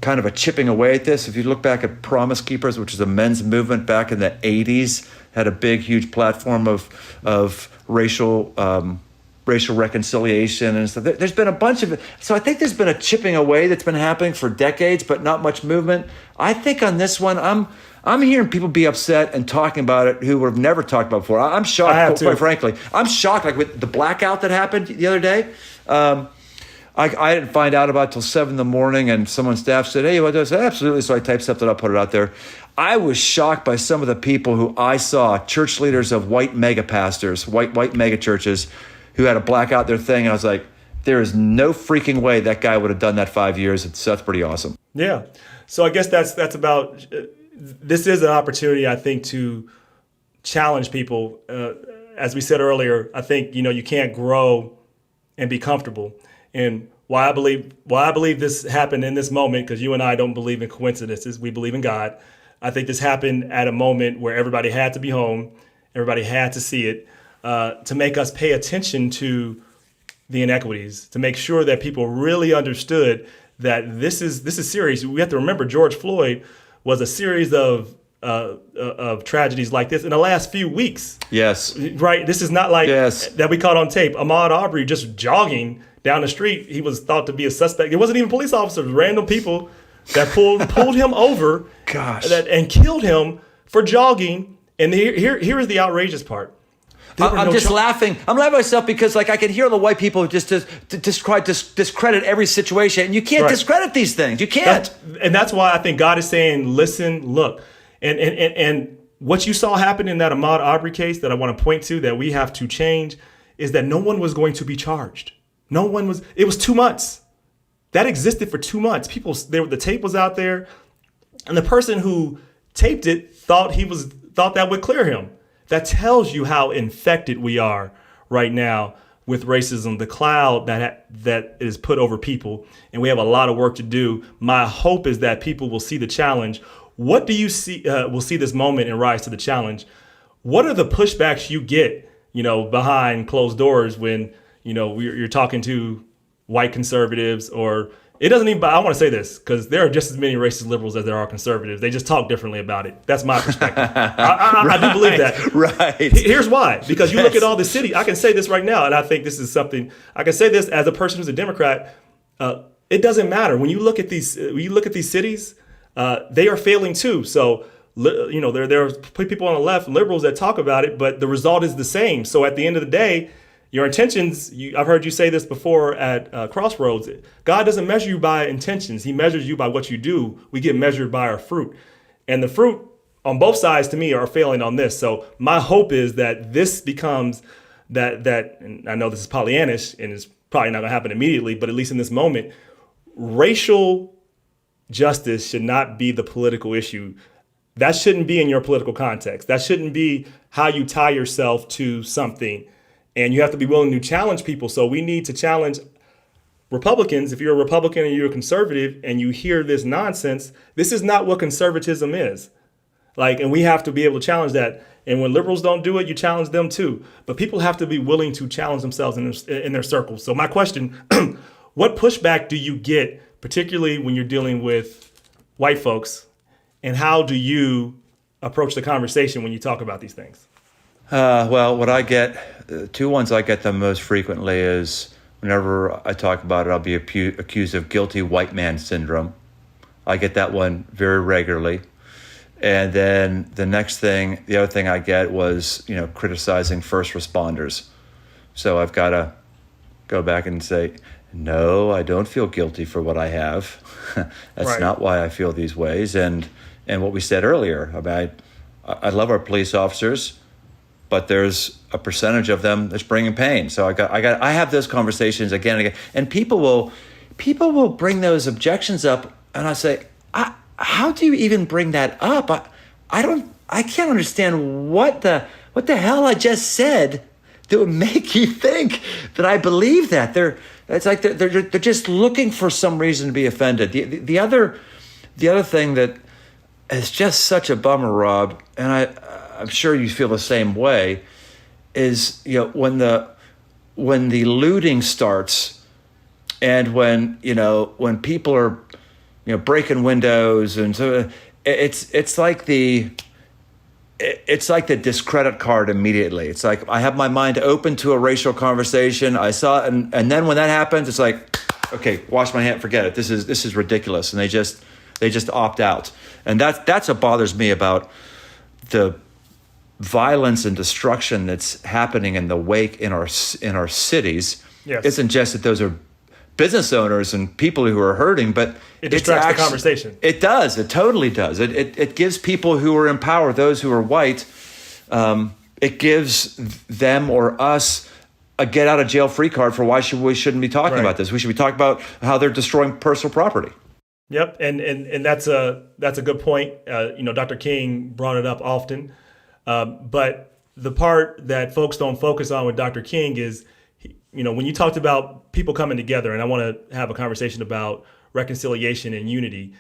S3: kind of a chipping away at this. If you look back at Promise Keepers, which is a men's movement back in the 80s, had a big, huge platform of racial reconciliation and stuff. There's been a bunch of it. So I think there's been a chipping away that's been happening for decades, but not much movement. I think on this one, I'm hearing people be upset and talking about it who would have never talked about it before. I'm shocked, quite frankly. I'm shocked, like with the blackout that happened the other day. I didn't find out about it till 7 a.m, and someone's staff said, "Hey, what does?" I said, "Absolutely." So I typed something up, put it out there. I was shocked by some of the people who I saw, church leaders of white mega pastors, white mega churches, who had a blackout their thing. And I was like, there is no freaking way that guy would have done that 5 years. So that's pretty awesome.
S1: Yeah. So I guess that's about. This is an opportunity, I think, to challenge people. As we said earlier, I think you can't grow and be comfortable. And why I believe this happened in this moment, because you and I don't believe in coincidences. We believe in God. I think this happened at a moment where everybody had to be home, everybody had to see it, to make us pay attention to the inequities, to make sure that people really understood that this is serious. We have to remember George Floyd was a series of tragedies like this in the last few weeks.
S3: Yes.
S1: Right. This is not like that we caught on tape. Ahmaud Arbery just jogging down the street. He was thought to be a suspect. It wasn't even police officers, random people that pulled him over.
S3: Gosh.
S1: And killed him for jogging. And here is the outrageous part.
S3: I'm just laughing. I'm laughing myself because I can hear the white people just discredit every situation. And you can't discredit these things. You can't.
S1: That's why I think God is saying, listen, look. And what you saw happen in that Ahmaud Arbery case that I want to point to that we have to change is that no one was going to be charged. It was 2 months. That existed for 2 months. The tape was out there. And the person who taped it thought that would clear him. That tells you how infected we are right now with racism, the cloud that is put over people. And we have a lot of work to do. My hope is that people will see the challenge. What do you see? Will see this moment and rise to the challenge. What are the pushbacks you get, behind closed doors when, you're talking to white conservatives or It doesn't even, I want to say this because there are just as many racist liberals as there are conservatives. They just talk differently about it. That's my perspective. I do believe that.
S3: Right.
S1: Here's why. Because you look at all the cities, I can say this right now, and I think this is something, I can say this as a person who's a Democrat. It doesn't matter. When you look at these cities, they are failing too. So, there are people on the left, liberals that talk about it, but the result is the same. So at the end of the day, your intentions, I've heard you say this before at Crossroads, God doesn't measure you by intentions. He measures you by what you do. We get measured by our fruit. And the fruit on both sides, to me, are failing on this. So my hope is that this becomes that, and I know this is Pollyannish and it's probably not going to happen immediately, but at least in this moment, racial justice should not be the political issue. That shouldn't be in your political context. That shouldn't be how you tie yourself to something. And you have to be willing to challenge people. So we need to challenge Republicans. If you're a Republican and you're a conservative and you hear this nonsense, this is not what conservatism is. And we have to be able to challenge that. And when liberals don't do it, you challenge them too. But people have to be willing to challenge themselves in their circles. So my question, what pushback do you get, particularly when you're dealing with white folks? And how do you approach the conversation when you talk about these things?
S3: Well, what I get, two ones I get the most frequently is whenever I talk about it, I'll be accused of guilty white man syndrome. I get that one very regularly. And then the other thing I get was, criticizing first responders. So I've got to go back and say, no, I don't feel guilty for what I have. That's
S1: right.
S3: Not why I feel these ways. And what we said earlier about, I love our police officers, but there's a percentage of them that's bringing pain. So I have those conversations again and again, and people will bring those objections up, and I say, how do you even bring that up? I can't understand what the hell I just said that would make you think that I believe that. It's like they're just looking for some reason to be offended. The other thing that is just such a bummer, Rob, and I'm sure you feel the same way, is when the looting starts, and when people are breaking windows, and so it's like the discredit card immediately. It's like I have my mind open to a racial conversation. I saw it, and then when that happens, it's like, okay, wash my hand, forget it. This is ridiculous, and they just opt out, and that's what bothers me about the violence and destruction that's happening in the wake in our cities.
S1: Yes.
S3: Isn't just that those are business owners and people who are hurting, but
S1: it distracts the conversation.
S3: It does. It totally does. It gives people who are in power, those who are white, it gives them or us a get out of jail free card for why we shouldn't be talking about this. We should be talking about how they're destroying personal property.
S1: Yep, and that's a good point. Dr. King brought it up often. But the part that folks don't focus on with Dr. King is, when you talked about people coming together, and I want to have a conversation about reconciliation and unity.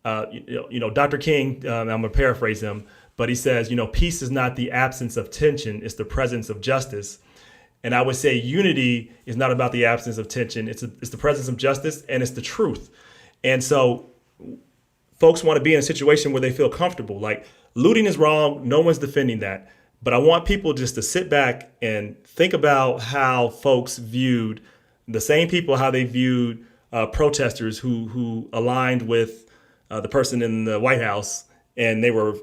S1: Dr. King, I'm going to paraphrase him, but he says, peace is not the absence of tension, it's the presence of justice. And I would say unity is not about the absence of tension, it's the presence of justice, and it's the truth. And so folks want to be in a situation where they feel comfortable. Like, looting is wrong. No one's defending that. But I want people just to sit back and think about how folks viewed the same people, how they viewed protesters who aligned with the person in the White House. And they were,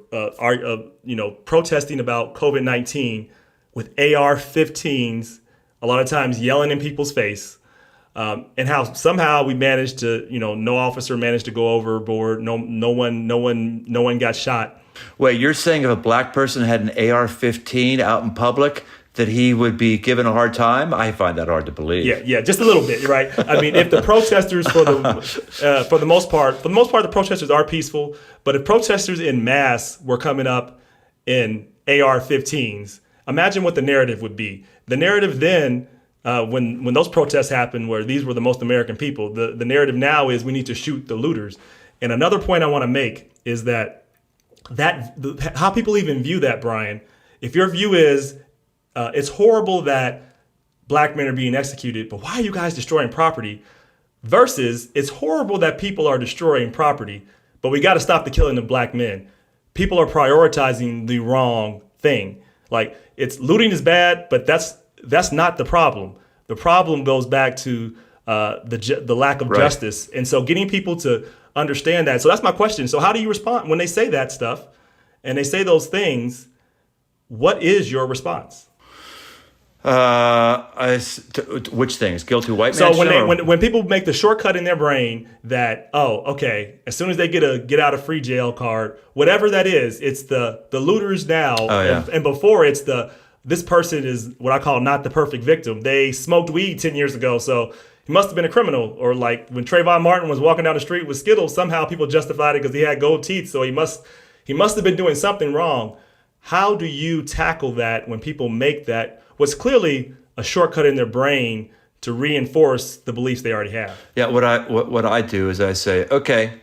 S1: protesting about COVID-19 with AR-15s, a lot of times yelling in people's face. And how somehow we managed to, no officer managed to go overboard. No one got shot.
S3: Wait, you're saying if a black person had an AR-15 out in public, that he would be given a hard time? I find that hard to believe.
S1: Yeah, just a little bit, right? I mean, if the protesters, for the most part, the protesters are peaceful. But if protesters in mass were coming up in AR-15s, imagine what the narrative would be. The narrative then, when those protests happened, where these were the most American people, the narrative now is we need to shoot the looters. And another point I want to make is that how people even view that, Brian. If your view is it's horrible that black men are being executed, but why are you guys destroying property? versus it's horrible that people are destroying property, but we got to stop the killing of black men. People are prioritizing the wrong thing. Like, it's looting is bad, but that's not the problem. The problem goes back to the lack of justice. And so getting people to understand that. So that's my question. So how do you respond when they say that stuff and they say those things? What is your response?
S3: Which things? Guilty white
S1: So
S3: man?
S1: when people make the shortcut in their brain that, oh, okay, as soon as they get a get out of free jail card, whatever that is, it's the looters now.
S3: Oh, yeah.
S1: And before it's this person is what I call not the perfect victim. They smoked weed 10 years ago, so he must have been a criminal. Or like when Trayvon Martin was walking down the street with Skittles, somehow people justified it because he had gold teeth, so he must have been doing something wrong. How do you tackle that when people make that what's clearly a shortcut in their brain to reinforce the beliefs they already have?
S3: Yeah, what I do is I say, okay,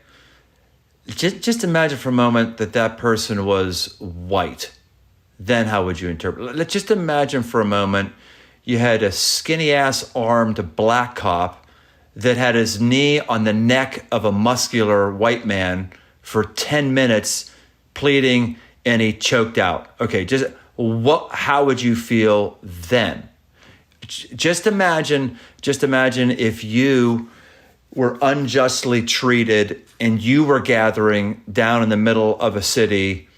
S3: just imagine for a moment that person was white. Then how would you interpret? Let's just imagine for a moment you had a skinny-ass armed black cop that had his knee on the neck of a muscular white man for 10 minutes pleading, and he choked out. Okay, how would you feel then? Just imagine if you were unjustly treated and you were gathering down in the middle of a city.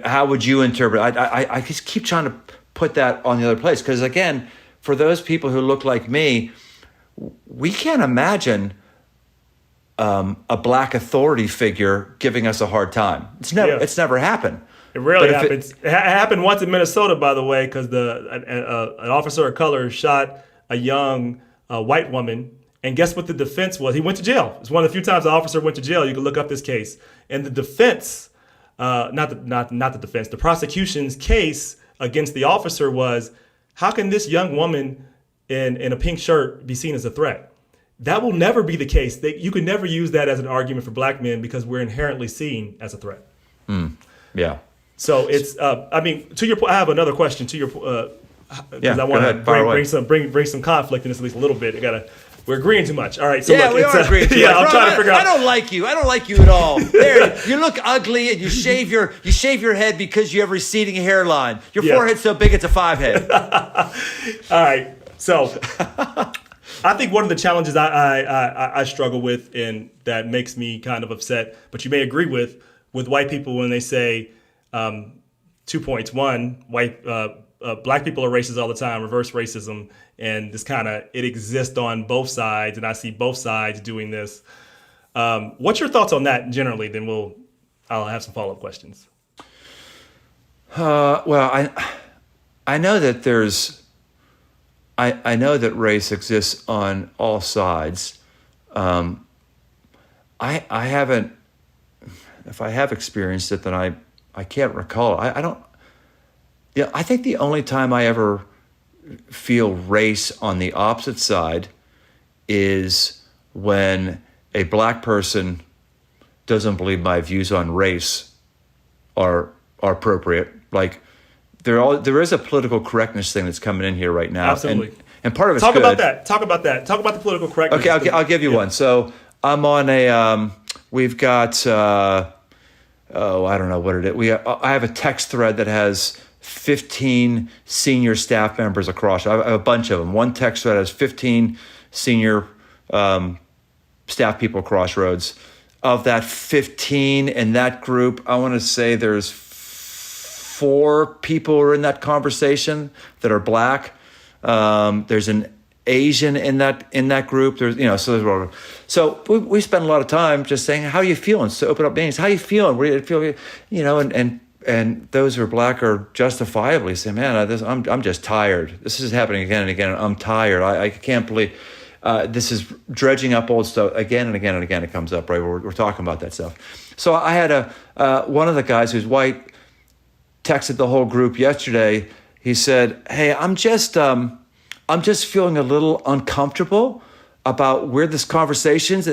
S3: How would you interpret? I just keep trying to put that on the other place because, again, for those people who look like me, we can't imagine a black authority figure giving us a hard time. It's never happened.
S1: It rarely happens. It happened once in Minnesota, by the way, because an officer of color shot a young white woman. And guess what the defense was? He went to jail. It's one of the few times the officer went to jail. You can look up this case. And the defense, not the defense, the prosecution's case against the officer was, how can this young woman in a pink shirt be seen as a threat? That will never be the case. You can never use that as an argument for black men because we're inherently seen as a threat.
S3: Yeah.
S1: So it's, to your point, I have another question to your, because I want to bring some conflict in this at least a little bit. We're agreeing too much. All right. So
S2: we are agreeing too much.
S3: I'm trying to figure out.
S2: I don't like you. I don't like you at all. There, you look ugly, and you shave your head because you have receding hairline. Your forehead's so big it's a 5 head.
S1: All right. So I think one of the challenges I struggle with, and that makes me kind of upset, but you may agree with white people when they say 2 points. One, black people are racist all the time, reverse racism, and this it exists on both sides, and I see both sides doing this. What's your thoughts on that generally? Then I'll have some follow-up questions.
S3: Well, I know that I know that race exists on all sides. I haven't. If I have experienced it, then I can't recall. I don't. Yeah, I think the only time I ever feel race on the opposite side is when a black person doesn't believe my views on race are appropriate. Like there is a political correctness thing that's coming in here right now.
S1: Absolutely.
S3: And part of it's
S1: Talk
S3: good.
S1: about that. Talk about the political correctness.
S3: Okay, I'll give you one. So I'm on we've got I don't know what it is. I have a text thread that has 15 senior staff members across. I have a bunch of them. One text thread has 15 senior staff people at Crossroads. Of that 15 in that group, I want to say there's 4 people who are in that conversation that are black. There's an Asian in that group. There's so we spend a lot of time just saying, how are you feeling? So open up meetings. How are you feeling? Where do you feel? And those who are black are justifiably saying, man, I'm just tired. This is happening again and again. I'm tired. I can't believe this is dredging up old stuff again and again and again. It comes up, right? We're talking about that stuff. So I had one of the guys who's white texted the whole group yesterday. He said, hey, I'm just feeling a little uncomfortable about where this conversation's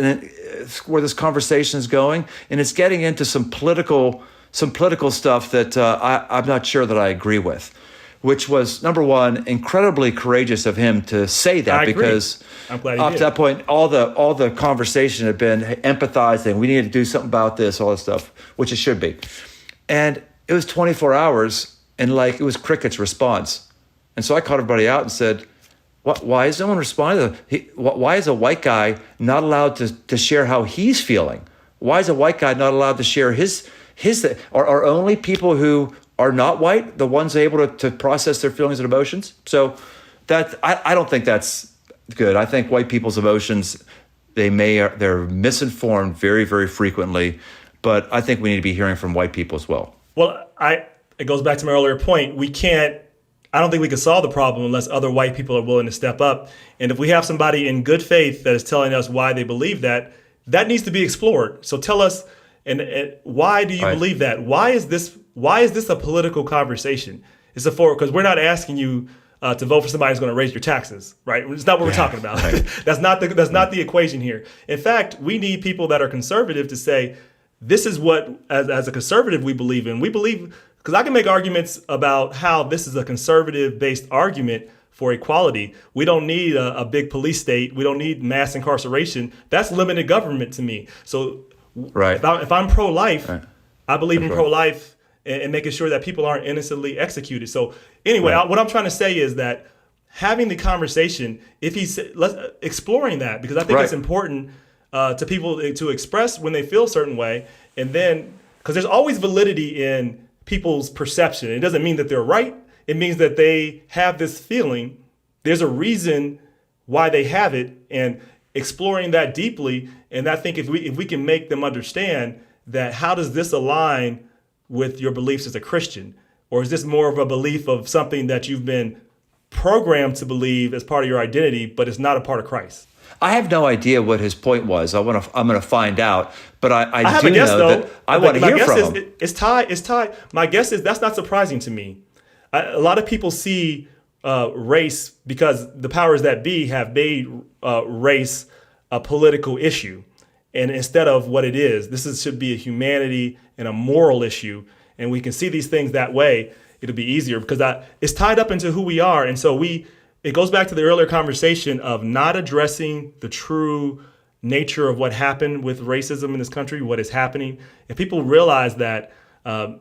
S3: going, and it's getting into some political stuff that I'm not sure that I agree with. which was, number one, incredibly courageous of him to say that, because
S1: I'm glad he
S3: up
S1: did.
S3: to that point, all the conversation had been empathizing. We need to do something about this, all that stuff, which it should be. And it was 24 hours, and it was crickets response. And so I called everybody out and said, why is no one responding? Why is a white guy not allowed to share how he's feeling? Why is a white guy not allowed to share his are only people who are not white the ones able to process their feelings and emotions? So that I don't think that's good. I think white people's emotions, they're misinformed very, very frequently, but I think we need to be hearing from white people as well.
S1: Well, it goes back to my earlier point. I don't think we can solve the problem unless other white people are willing to step up. And if we have somebody in good faith that is telling us why they believe that needs to be explored. So tell us, and why do you believe that? Why is this a political conversation? Because we're not asking you to vote for somebody who's going to raise your taxes, right? It's not what we're talking about. Right. That's not the equation here. In fact, we need people that are conservative to say, this is what, as a conservative, we believe in. We believe, because I can make arguments about how this is a conservative-based argument for equality. We don't need a big police state. We don't need mass incarceration. That's limited government to me. So if I'm pro-life, I believe in pro-life and making sure that people aren't innocently executed. So anyway, what I'm trying to say is that having the conversation, exploring that, because I think it's important to people to express when they feel a certain way. And then, because there's always validity in people's perception. It doesn't mean that they're right. It means that they have this feeling. There's a reason why they have it, and exploring that deeply. And I think if we can make them understand that, how does this align with your beliefs as a Christian? Or is this more of a belief of something that you've been programmed to believe as part of your identity, but it's not a part of Christ?
S3: I have no idea what his point was. I'm going to find out, but I
S1: have
S3: do
S1: a guess,
S3: know
S1: though.
S3: that I want to hear from him.
S1: It's tied. My guess is that's not surprising to me. A lot of people see race, because the powers that be have made race a political issue, and instead of what it is, should be a humanity and a moral issue. And we can see these things that way. It'll be easier because it's tied up into who we are, and so it goes back to the earlier conversation of not addressing the true nature of what happened with racism in this country, what is happening. If people realize that, and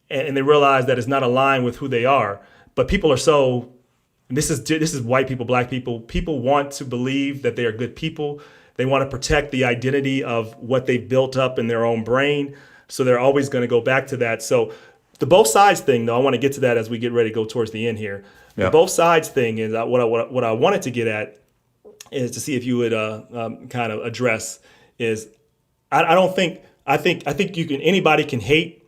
S1: they realize that it's not aligned with who they are, but people are this is white people, black people want to believe that they are good people. They want to protect the identity of what they've built up in their own brain. So they're always going to go back to that. So the both sides thing, though, I want to get to that as we get ready to go towards the end here. The both sides thing is what I wanted to get at is to see if you would kind of address is I think anybody can hate.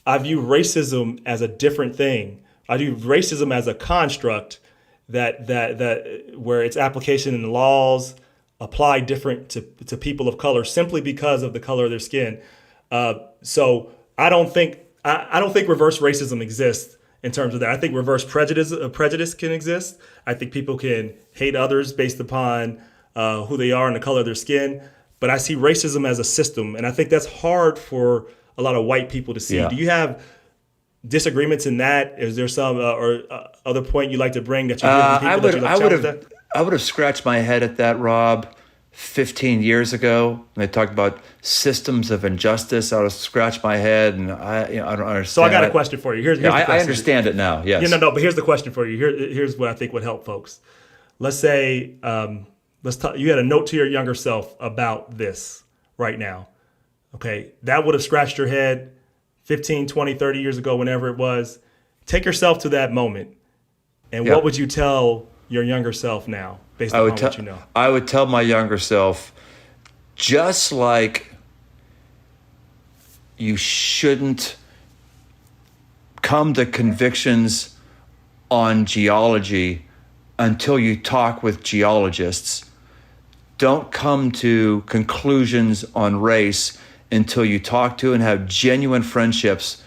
S1: I view racism as a different thing. I view racism as a construct that where its application in the laws apply different to people of color simply because of the color of their skin. So I don't think reverse racism exists. In terms of that, I think reverse prejudice can exist. I think people can hate others based upon who they are and the color of their skin. But I see racism as a system, and I think that's hard for a lot of white people to see. Yeah. Do you have disagreements in that? Is there some other point you'd like to bring that you hear from people
S3: I would have scratched my head at that, Rob, 15 years ago when they talked about systems of injustice. I would have scratched my head, and I don't understand. So
S1: I got a question for you. Here's the question.
S3: I understand it now. Yes.
S1: No. But here's the question for you. Here's what I think would help folks. Let's say you had a note to your younger self about this right now. Okay, that would have scratched your head 15, 20, 30 years ago, whenever it was. Take yourself to that moment, and what would you tell your younger self now, based on what you know?
S3: I would tell my younger self, just like you shouldn't come to convictions on geology until you talk with geologists. Don't come to conclusions on race until you talk to and have genuine friendships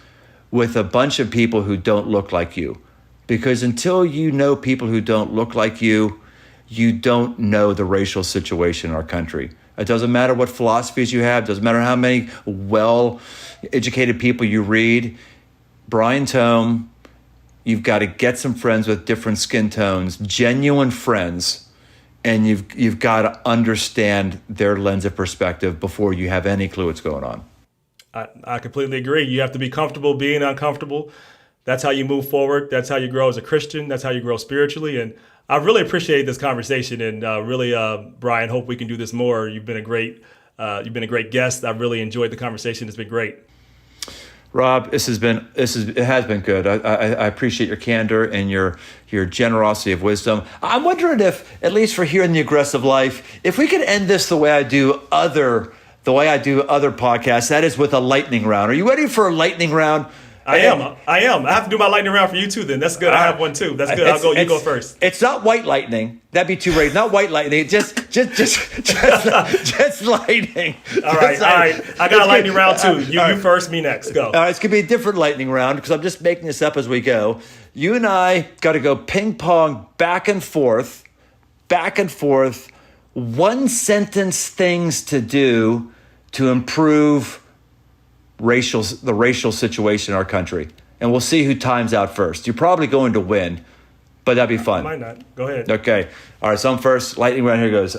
S3: with a bunch of people who don't look like you. Because until you know people who don't look like you, you don't know the racial situation in our country. It doesn't matter what philosophies you have. It doesn't matter how many well-educated people you read. Brian Tome You've got to get some friends with different skin tones, genuine friends, and you've got to understand their lens of perspective before you have any clue what's going on.
S1: I completely agree. You have to be comfortable being uncomfortable. That's how you move forward. That's how you grow as a Christian. That's how you grow spiritually. And I really appreciate this conversation. And really, Brian, hope we can do this more. You've been a great guest. I've really enjoyed the conversation. It's been great.
S3: Rob, it has been good. I appreciate your candor and your generosity of wisdom. I'm wondering if, at least for here in the aggressive life, if we could end this the way I do other podcasts, that is with a lightning round. Are you ready for a lightning round?
S1: I am. I have to do my lightning round for you too. Then that's good. I have one too. That's good. You go first.
S3: It's not white lightning. That'd be too rare. Not white lightning. Just lightning.
S1: All right. I got a lightning round too. You first. Me next. Go.
S3: All right. It's gonna be a different lightning round because I'm just making this up as we go. You and I got to go ping pong back and forth. One sentence things to do to improve the racial situation in our country, and we'll see who times out first. You're probably going to win, but that'd be fun.
S1: I might not. Go ahead.
S3: Okay. All right. So I'm first. Lightning round. Here goes.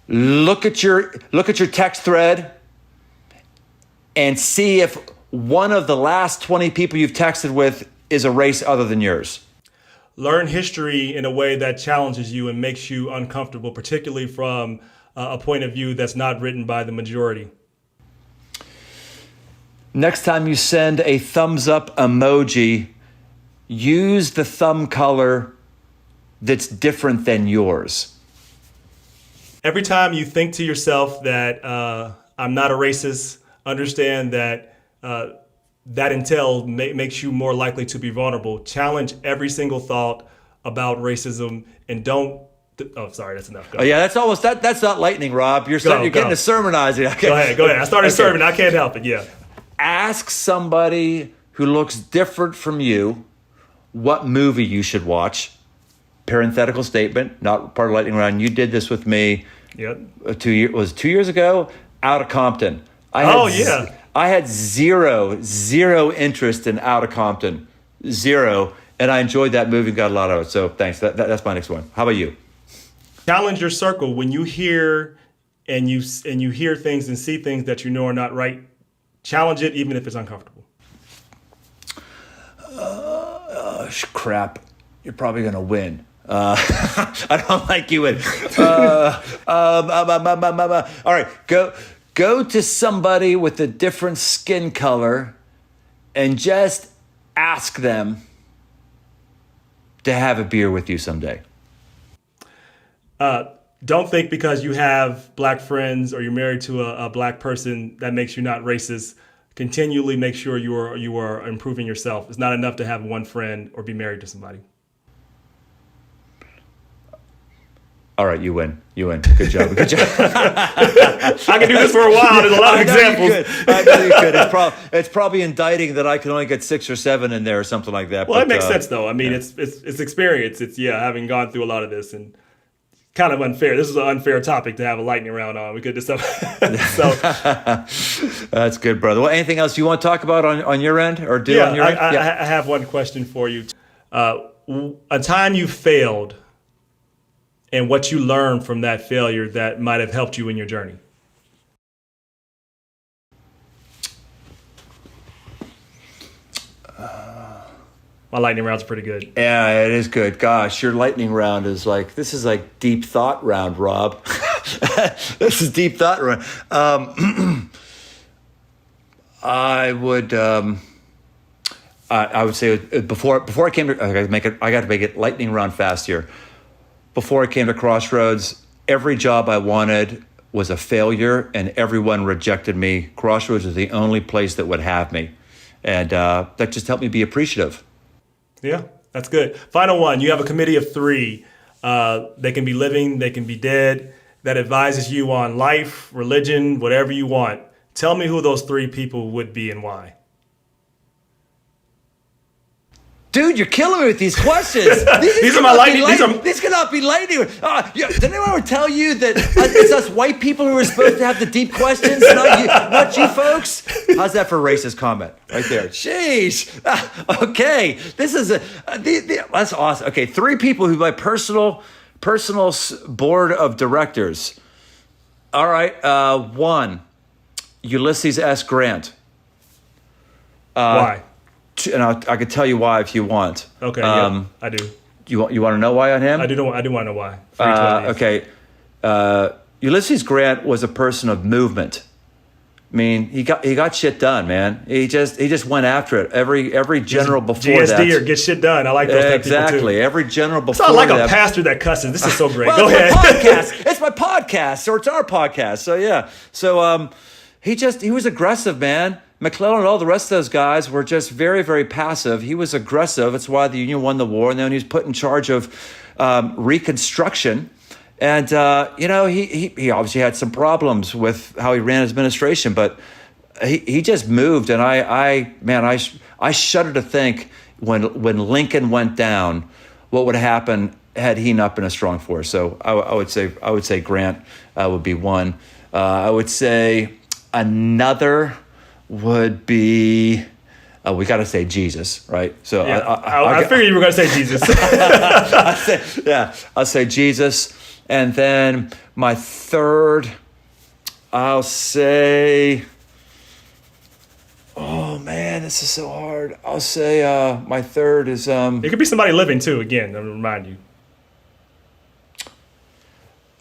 S3: Look at your text thread and see if one of the last 20 people you've texted with is a race other than yours.
S1: Learn history in a way that challenges you and makes you uncomfortable, particularly from a point of view that's not written by the majority.
S3: Next time you send a thumbs up emoji, use the thumb color that's different than yours.
S1: Every time you think to yourself that I'm not a racist, understand that that intel makes you more likely to be vulnerable. Challenge every single thought about racism and don't. Oh, sorry, that's enough.
S3: Oh, yeah, that's not lightning, Rob. You're getting to sermonizing. Okay.
S1: Go ahead. I started serving. I can't help it. Yeah.
S3: Ask somebody who looks different from you what movie you should watch. Parenthetical statement, not part of lightning round. You did this with me.
S1: Yep.
S3: 2 years ago, out of Compton. I had zero interest in Out of Compton, zero, and I enjoyed that movie and got a lot out of it. So thanks. That's my next one. How about you?
S1: Challenge your circle when you hear and you hear things and see things that you know are not right. Challenge it, even if it's uncomfortable.
S3: Crap! You're probably gonna win. I don't like you win. All right, go to somebody with a different skin color and just ask them to have a beer with you someday.
S1: Don't think because you have black friends or you're married to a black person that makes you not racist. Continually make sure you are improving yourself. It's not enough to have one friend or be married to somebody.
S3: All right, you win. Good job.
S1: I can do this for a while. There's a lot of examples.
S3: I know you could. It's probably indicting that I can only get 6 or 7 in there or something like that.
S1: Well, it makes sense though. I mean, it's experience. It's having gone through a lot of this and kind of unfair. This is an unfair topic to have a lightning round on. We could just so.
S3: That's good, brother. Well, anything else you want to talk about on your end or do on your end?
S1: I have one question for you. A time you failed and what you learned from that failure that might have helped you in your journey. My lightning round's pretty good.
S3: Yeah, it is good. Gosh, your lightning round is this is like deep thought round, Rob. This is deep thought round. I would say before I came to, I got to make it lightning round fast here. Before I came to Crossroads, every job I wanted was a failure and everyone rejected me. Crossroads was the only place that would have me. And that just helped me be appreciative.
S1: Yeah, that's good. Final one. You have a committee of 3. They can be living, they can be dead, that advises you on life, religion, whatever you want. Tell me who those 3 people would be and why.
S3: Dude, you're killing me with these questions.
S1: These are my lightning.
S3: These cannot be lightning. Did anyone ever tell you that it's us white people who are supposed to have the deep questions, not you folks? How's that for a racist comment right there? Sheesh. Okay, this is that's awesome. Okay, 3 people who my personal board of directors. All right, 1, Ulysses S. Grant.
S1: Why?
S3: And I could tell you why if you want.
S1: Okay, yeah, I do.
S3: You want to know why on him?
S1: I do want to know why. For each one of these.
S3: Okay. Ulysses Grant was a person of movement. I mean, he got shit done, man. He just went after it. Every general before
S1: GSD
S3: that.
S1: or get shit done. I like those type of people too.
S3: Exactly. Every general before
S1: It's not like
S3: that.
S1: a pastor that cusses. This is so great.
S3: Well,
S1: Go ahead.
S3: It's my podcast, or it's our podcast. So yeah. So he was aggressive, man. McClellan and all the rest of those guys were just very, very passive. He was aggressive. It's why the Union won the war. And then he was put in charge of Reconstruction. And, he obviously had some problems with how he ran his administration, but he just moved. And I shudder to think when Lincoln went down, what would happen had he not been a strong force. So I would say Grant would be one. I would say another would be, we got to say Jesus, right? So
S1: Yeah, I figured you were going to say Jesus.
S3: I'll say Jesus. And then my third, I'll say, oh man, this is so hard. I'll say my third is...
S1: It could be somebody living too, again, to remind you.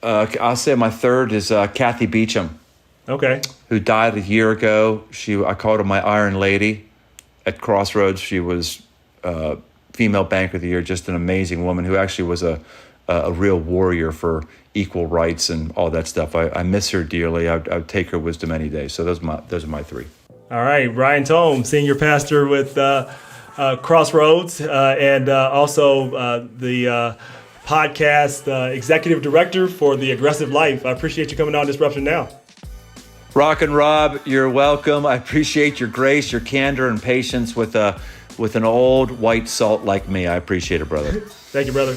S3: I'll say my third is Kathy Beecham.
S1: Okay.
S3: Who died a year ago. I called her my Iron Lady at Crossroads. She was Female Banker of the Year, just an amazing woman who actually was a real warrior for equal rights and all that stuff. I miss her dearly. I would take her wisdom any day. So those are my 3.
S1: All right, Brian Tome, senior pastor with Crossroads, and also the podcast executive director for The Aggressive Life. I appreciate you coming on Disruption Now.
S3: Rock and Rob, you're welcome. I appreciate your grace, your candor, and patience with an old white salt like me. I appreciate it, brother.
S1: Thank you, brother.